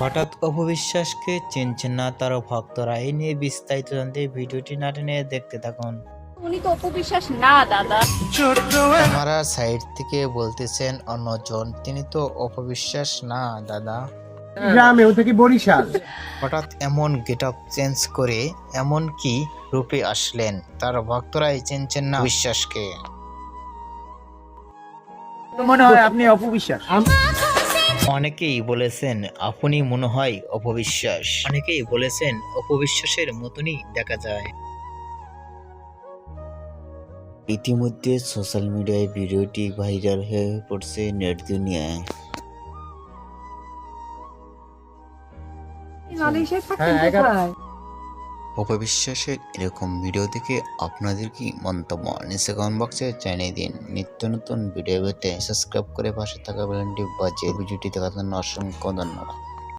হঠাৎ অপবিশ্বাসকে চিনছেন না তার ভক্তরা। এই নিয়ে বিস্তারিত জানতে ভিডিওটি না টেনে দেখতে থাকুন। উনি তো অপবিশ্বাস না দাদা। ক্যামেরা সাইড থেকে বলতেছেন অন্যজন, তিনি তো অপবিশ্বাস না দাদা। গ্রামে ও থেকে বরিশাল। হঠাৎ এমন গেটআপ চেঞ্জ করে এমন কি রূপে আসলেন, তার ভক্তরাই চিনছেন না বিশ্বাসকে। মনে হয় আপনি অপবিশ্বাস। অনেকেই বলেছেন আপনি মনে হয় অপবিশ্বাস, অনেকেই বলেছেন অপবিশ্বাসের মতনই দেখা যায়। ইতিমধ্যে সোশ্যাল মিডিয়ায় ভিডিওটি ভাইরাল হয়ে পড়ছে নেট দুনিয়ায়। অপবিশ্বাসের এরকম ভিডিও দেখে আপনাদের কি মন্তব্য নিচে কমেন্ট বক্সে জানিয়ে দিন। নিত্য নতুন ভিডিও পেতে সাবস্ক্রাইব করে পাশে থাকা বেলটি বাজিয়ে ভিডিওটি দেখার জন্য অসংখ্য ধন্যবাদ।